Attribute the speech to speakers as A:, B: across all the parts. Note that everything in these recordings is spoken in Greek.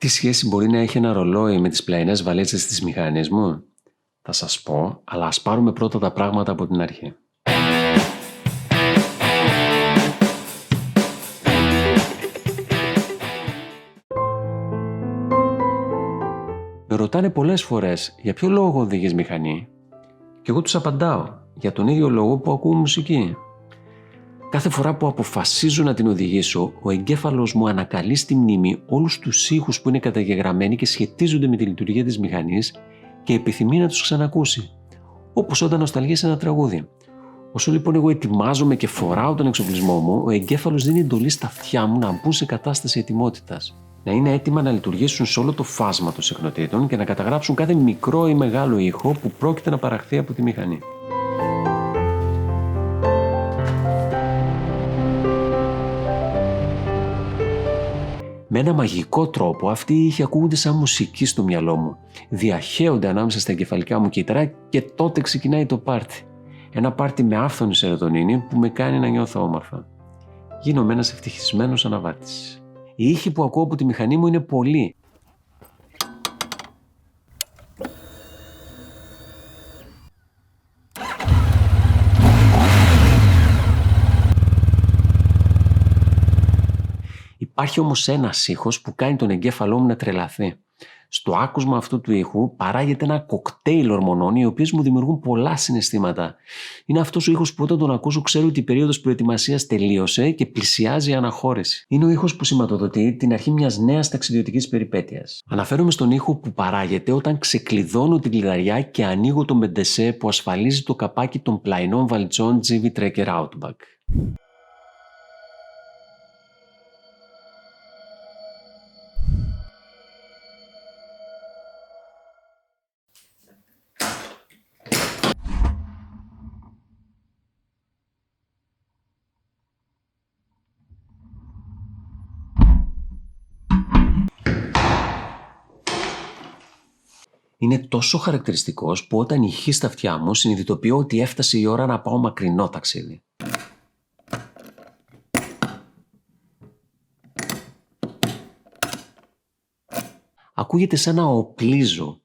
A: Τι σχέση μπορεί να έχει ένα ρολόι με τις πλαϊνές βαλίτσες της μηχανής μου? Θα σας πω, αλλά ας πάρουμε πρώτα τα πράγματα από την αρχή. Με ρωτάνε πολλές φορές για ποιο λόγο οδηγείς μηχανή και εγώ τους απαντάω για τον ίδιο λόγο που ακούω μουσική. Κάθε φορά που αποφασίζω να την οδηγήσω, ο εγκέφαλος μου ανακαλεί στη μνήμη όλους τους ήχους που είναι καταγεγραμμένοι και σχετίζονται με τη λειτουργία της μηχανής και επιθυμεί να τους ξανακούσει, όπως όταν νοσταλγείς ένα τραγούδι. Όσο λοιπόν εγώ ετοιμάζομαι και φοράω τον εξοπλισμό μου, ο εγκέφαλος δίνει εντολή στα αυτιά μου να μπουν σε κατάσταση ετοιμότητας. Να είναι έτοιμα να λειτουργήσουν σε όλο το φάσμα των συχνοτήτων και να καταγράψουν κάθε μικρό ή μεγάλο ήχο που πρόκειται να παραχθεί από τη μηχανή. Με ένα μαγικό τρόπο αυτοί οι ήχοι ακούγονται σαν μουσική στο μυαλό μου. Διαχέονται ανάμεσα στα εγκεφαλικά μου κύτταρα και τότε ξεκινάει το πάρτι. Ένα πάρτι με άφθονη σερωτονίνη που με κάνει να νιώθω όμορφα. Γίνομαι ένας ευτυχισμένος αναβάτης. Οι ήχοι που ακούω από τη μηχανή μου είναι πολλοί. Υπάρχει όμως ένας ήχος που κάνει τον εγκέφαλό μου να τρελαθεί. Στο άκουσμα αυτού του ήχου παράγεται ένα κοκτέιλ ορμονών οι οποίες μου δημιουργούν πολλά συναισθήματα. Είναι αυτός ο ήχος που όταν τον ακούσω ξέρω ότι η περίοδος προετοιμασίας τελείωσε και πλησιάζει η αναχώρηση. Είναι ο ήχος που σηματοδοτεί την αρχή μιας νέας ταξιδιωτικής περιπέτειας. Αναφέρομαι στον ήχο που παράγεται όταν ξεκλειδώνω την κλειδαριά και ανοίγω το μπεντεσέ που ασφαλίζει το καπάκι των πλαϊνών βαλιτσών GV Trekker Outback. Είναι τόσο χαρακτηριστικός που όταν ηχεί στα αυτιά μου συνειδητοποιώ ότι έφτασε η ώρα να πάω μακρινό ταξίδι. Ακούγεται σαν να οπλίζω.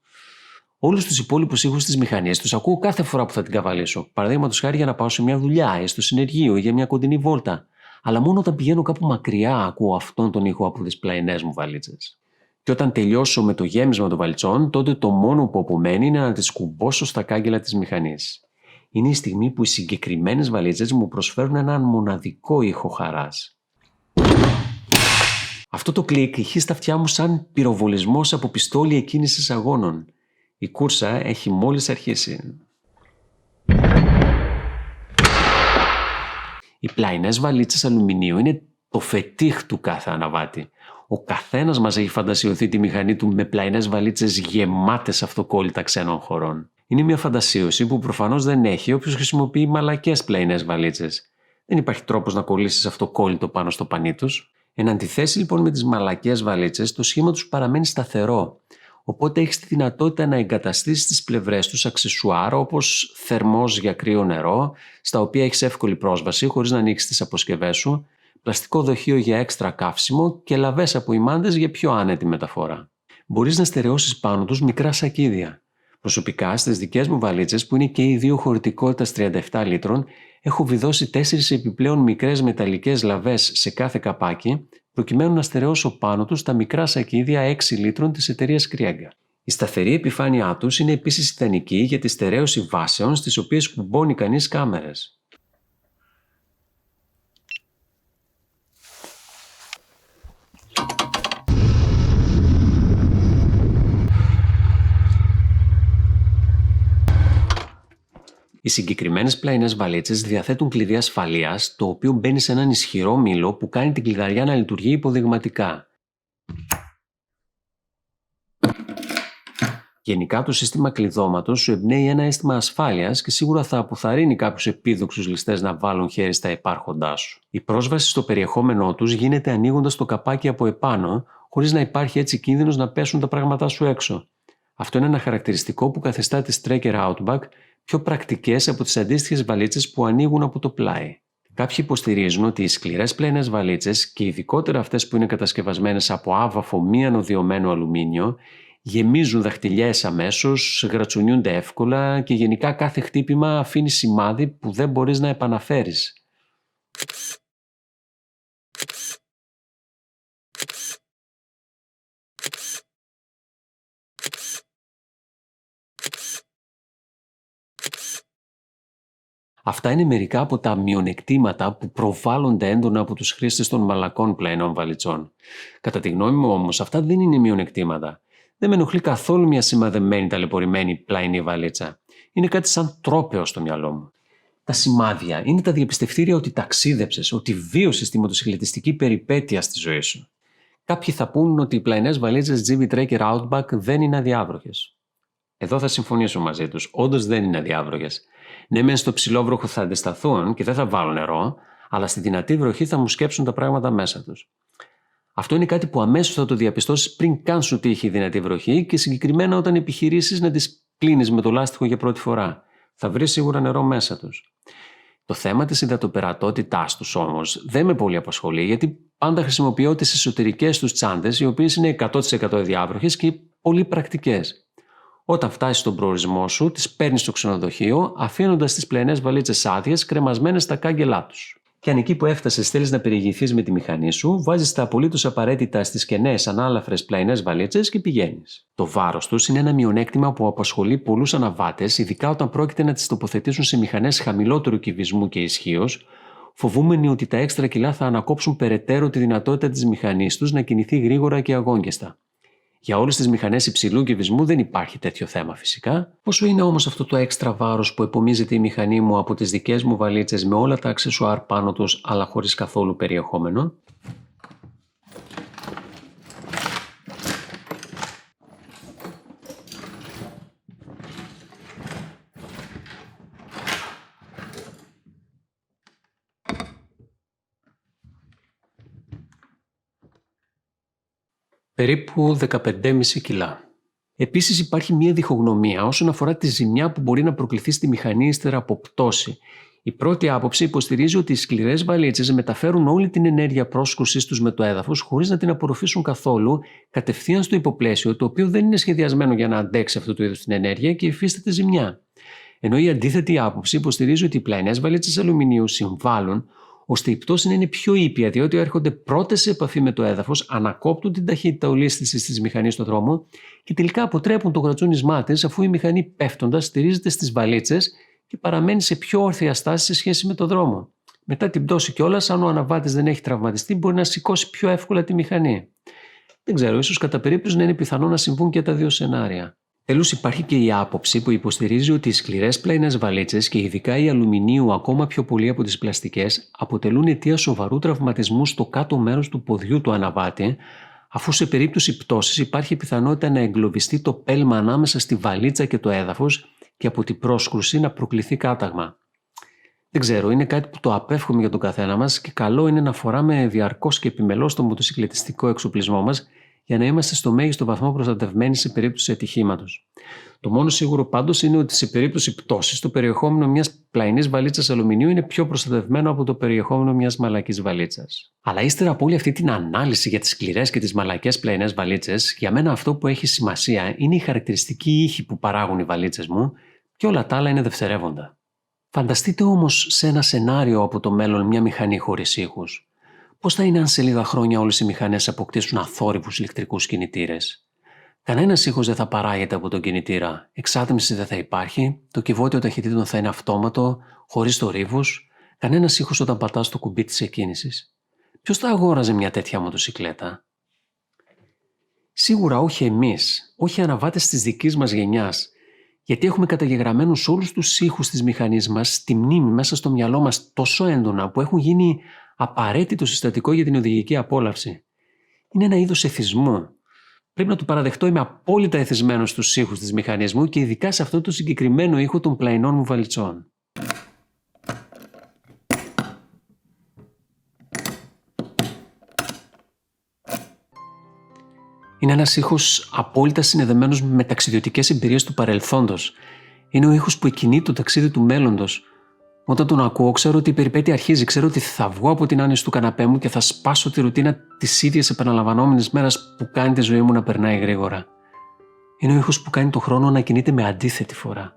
A: Όλους τους υπόλοιπους ήχους της μηχανής τους ακούω κάθε φορά που θα την καβαλήσω. Παραδείγματος χάρη για να πάω σε μια δουλειά ή στο συνεργείο ή για μια κοντινή βόλτα. Αλλά μόνο όταν πηγαίνω κάπου μακριά ακούω αυτόν τον ήχο από τις πλαϊνές μου βαλίτσες. Και όταν τελειώσω με το γέμισμα των βαλιτσών, τότε το μόνο που απομένει είναι να τις κουμπώσω στα κάγκελα της μηχανής. Είναι η στιγμή που οι συγκεκριμένες βαλίτσες μου προσφέρουν έναν μοναδικό ήχο χαράς. Αυτό το κλικ ηχεί στα αυτιά μου σαν πυροβολισμός από πιστόλι εκκίνησης αγώνων. Η κούρσα έχει μόλις αρχίσει. Οι πλαϊνές βαλίτσες αλουμινίου είναι το φετίχ του κάθε αναβάτη. Ο καθένας μας έχει φαντασιωθεί τη μηχανή του με πλαϊνές βαλίτσες γεμάτες αυτοκόλλητα ξένων χωρών. Είναι μια φαντασίωση που προφανώς δεν έχει όποιος χρησιμοποιεί μαλακές πλαϊνές βαλίτσες. Δεν υπάρχει τρόπος να κολλήσεις αυτοκόλλητο πάνω στο πανί τους. Εν αντιθέσει λοιπόν με τις μαλακές βαλίτσες, το σχήμα τους παραμένει σταθερό. Οπότε έχεις τη δυνατότητα να εγκαταστήσεις στις πλευρές τους αξεσουάρ όπως θερμός για κρύο νερό, στα οποία έχεις εύκολη πρόσβαση χωρίς να ανοίξεις τις αποσκευές σου, πλαστικό δοχείο για έξτρα καύσιμο και λαβές από ημάντες για πιο άνετη μεταφορά. Μπορείς να στερεώσεις πάνω τους μικρά σακίδια. Προσωπικά στις δικές μου βαλίτσες, που είναι και οι δύο χωρητικότητας 37 λίτρων, έχω βιδώσει 4 επιπλέον μικρές μεταλλικές λαβές σε κάθε καπάκι, προκειμένου να στερεώσω πάνω τους τα μικρά σακίδια 6 λίτρων της εταιρείας Kriega. Η σταθερή επιφάνειά τους είναι επίσης ιδανική για τη στερέωση βάσεων στις οποίες κουμπώνει κανείς κάμερες. Οι συγκεκριμένες πλαϊνές βαλίτσες διαθέτουν κλειδί ασφαλείας, το οποίο μπαίνει σε έναν ισχυρό μήλο που κάνει την κλειδαριά να λειτουργεί υποδειγματικά. Γενικά το σύστημα κλειδώματος σου εμπνέει ένα αίσθημα ασφάλειας και σίγουρα θα αποθαρρύνει κάποιους επίδοξους ληστές να βάλουν χέρι στα υπάρχοντά σου. Η πρόσβαση στο περιεχόμενό τους γίνεται ανοίγοντας το καπάκι από επάνω, χωρίς να υπάρχει έτσι κίνδυνος να πέσουν τα πράγματά σου έξω. Αυτό είναι ένα χαρακτηριστικό που καθιστά τις Trekker Outback πιο πρακτικές από τις αντίστοιχες βαλίτσες που ανοίγουν από το πλάι. Κάποιοι υποστηρίζουν ότι οι σκληρές πλαϊνές βαλίτσες και ειδικότερα αυτές που είναι κατασκευασμένες από άβαφο μη ανωδιωμένο αλουμίνιο γεμίζουν δαχτυλιές αμέσως, γρατσουνιούνται εύκολα και γενικά κάθε χτύπημα αφήνει σημάδι που δεν μπορείς να επαναφέρεις. Αυτά είναι μερικά από τα μειονεκτήματα που προβάλλονται έντονα από τους χρήστες των μαλακών πλαϊνών βαλιτσών. Κατά τη γνώμη μου όμως, αυτά δεν είναι μειονεκτήματα. Δεν με ενοχλεί καθόλου μια σημαδεμένη ταλαιπωρημένη πλαϊνή βαλίτσα. Είναι κάτι σαν τρόπαιο στο μυαλό μου. Τα σημάδια είναι τα διαπιστευτήρια ότι ταξίδεψες, ότι βίωσες τη μοτοσυκλετιστική περιπέτεια στη ζωή σου. Κάποιοι θα πούν ότι οι πλαϊνές βαλίτσες GB Tracker Outback δεν είναι αδιάβροχες. Εδώ θα συμφωνήσω μαζί τους. Όντως δεν είναι αδιάβροχες. Ναι, μεν στο ψηλόβροχο θα αντισταθούν και δεν θα βάλουν νερό, αλλά στη δυνατή βροχή θα μου σκέψουν τα πράγματα μέσα τους. Αυτό είναι κάτι που αμέσως θα το διαπιστώσεις πριν καν σου τύχει η δυνατή βροχή και συγκεκριμένα όταν επιχειρήσεις να τις πλύνεις με το λάστιχο για πρώτη φορά. Θα βρεις σίγουρα νερό μέσα τους. Το θέμα της υδατοπερατότητάς τους όμως δεν με πολύ απασχολεί, γιατί πάντα χρησιμοποιώ τις εσωτερικές τους τσάντες, οι οποίες είναι 100% αδιάβροχες και πολύ πρακτικές. Όταν φτάσεις στον προορισμό σου, τις παίρνεις στο ξενοδοχείο, αφήνοντας τις πλαϊνές βαλίτσες άδειες κρεμασμένες στα κάγκελά τους. Και αν εκεί που έφτασες θέλεις να περιηγηθείς με τη μηχανή σου, βάζεις τα απολύτως απαραίτητα στις κενές ανάλαφρες πλαϊνές βαλίτσες και πηγαίνεις. Το βάρος τους είναι ένα μειονέκτημα που απασχολεί πολλούς αναβάτες, ειδικά όταν πρόκειται να τις τοποθετήσουν σε μηχανές χαμηλότερου κυβισμού και ισχύως, φοβούμενοι ότι τα έξτρα κιλά θα ανακόψουν περαιτέρω τη δυνατότητα της μηχανής τους να κινηθεί γρήγορα και αγόγγεστα. Για όλες τις μηχανές υψηλού κυβισμού δεν υπάρχει τέτοιο θέμα φυσικά. Πόσο είναι όμως αυτό το έξτρα βάρος που επομίζεται η μηχανή μου από τις δικές μου βαλίτσες με όλα τα αξεσουάρ πάνω τους αλλά χωρίς καθόλου περιεχόμενο? Περίπου 15,5 κιλά. Επίσης υπάρχει μια διχογνωμία όσον αφορά τη ζημιά που μπορεί να προκληθεί στη μηχανή ύστερα από πτώση. Η πρώτη άποψη υποστηρίζει ότι οι σκληρές βαλίτσες μεταφέρουν όλη την ενέργεια πρόσκρουσης τους με το έδαφος χωρίς να την απορροφήσουν καθόλου κατευθείαν στο υποπλαίσιο, το οποίο δεν είναι σχεδιασμένο για να αντέξει αυτού του είδους την ενέργεια και υφίσταται ζημιά. Ενώ η αντίθετη άποψη υποστηρίζει ότι οι πλαϊνές βαλίτσες αλουμινίου συμβάλλουν ώστε η πτώση να είναι πιο ήπια, διότι έρχονται πρώτες σε επαφή με το έδαφος, ανακόπτουν την ταχύτητα ολίσθησης της μηχανής στον δρόμο και τελικά αποτρέπουν το γρατσούνισμά της, αφού η μηχανή πέφτοντας στηρίζεται στις βαλίτσες και παραμένει σε πιο όρθια στάση σε σχέση με το δρόμο. Μετά την πτώση κιόλας, αν ο αναβάτης δεν έχει τραυματιστεί, μπορεί να σηκώσει πιο εύκολα τη μηχανή. Δεν ξέρω, ίσως κατά περίπτωση να είναι πιθανό να συμβούν και τα δύο σενάρια. Τέλος, υπάρχει και η άποψη που υποστηρίζει ότι οι σκληρές πλαϊνές βαλίτσες και ειδικά η αλουμινίου ακόμα πιο πολύ από τις πλαστικές αποτελούν αιτία σοβαρού τραυματισμού στο κάτω μέρος του ποδιού του αναβάτη, αφού σε περίπτωση πτώσης υπάρχει πιθανότητα να εγκλωβιστεί το πέλμα ανάμεσα στη βαλίτσα και το έδαφος και από την πρόσκρουση να προκληθεί κάταγμα. Δεν ξέρω, είναι κάτι που το απέφχομαι για τον καθένα μας και καλό είναι να φοράμε διαρκώς και επιμελώς το μοτοσυκλετιστικό εξοπλισμό μας για να είμαστε στο μέγιστο βαθμό προστατευμένοι σε περίπτωση ατυχήματος. Το μόνο σίγουρο πάντως είναι ότι σε περίπτωση πτώσης το περιεχόμενο μιας πλαϊνής βαλίτσας αλουμινίου είναι πιο προστατευμένο από το περιεχόμενο μιας μαλακής βαλίτσας. Αλλά ύστερα από όλη αυτή την ανάλυση για τις σκληρές και τις μαλακές πλαϊνές βαλίτσες, για μένα αυτό που έχει σημασία είναι η χαρακτηριστική ήχη που παράγουν οι βαλίτσες μου και όλα τα άλλα είναι δευτερεύοντα. Φανταστείτε όμως σε ένα σενάριο από το μέλλον μια μηχανή χωρίς ήχους. Πώς θα είναι αν σε λίγα χρόνια όλες οι μηχανές αποκτήσουν αθόρυβους ηλεκτρικούς κινητήρες? Κανένας ήχος δεν θα παράγεται από τον κινητήρα, εξάτμιση δεν θα υπάρχει, το κυβότιο ταχυτήτων θα είναι αυτόματο, χωρίς θορύβους, κανένας ήχος όταν πατάς το κουμπί της εκκίνησης. Ποιος θα αγόραζε μια τέτοια μοτοσυκλέτα? Σίγουρα όχι εμείς, όχι οι αναβάτες της δικής μας γενιάς, γιατί έχουμε καταγεγραμμένους όλους τους ήχους της μηχανής μας στη μνήμη μέσα στο μυαλό μας τόσο έντονα που έχουν γίνει απαραίτητο συστατικό για την οδηγική απόλαυση. Είναι ένα είδος εθισμού. Πρέπει να το παραδεχτώ, είμαι απόλυτα εθισμένος στους ήχους της μηχανής μου και ειδικά σε αυτό το συγκεκριμένο ήχο των πλαϊνών μου βαλιτσών. Είναι ένας ήχος απόλυτα συνδεδεμένος με ταξιδιωτικές εμπειρίες του παρελθόντος. Είναι ο ήχος που εκκινεί το ταξίδι του μέλλοντος. Όταν τον ακούω, ξέρω ότι η περιπέτεια αρχίζει. Ξέρω ότι θα βγω από την άνεση του καναπέ μου και θα σπάσω τη ρουτίνα της ίδιας επαναλαμβανόμενης μέρας που κάνει τη ζωή μου να περνάει γρήγορα. Είναι ο ήχος που κάνει τον χρόνο να κινείται με αντίθετη φορά.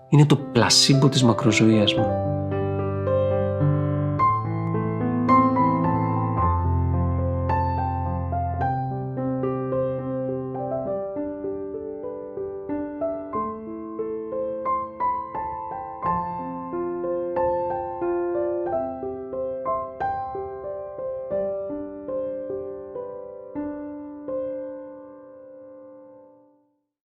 A: Είναι το πλασίμπο της μακροζωίας μου.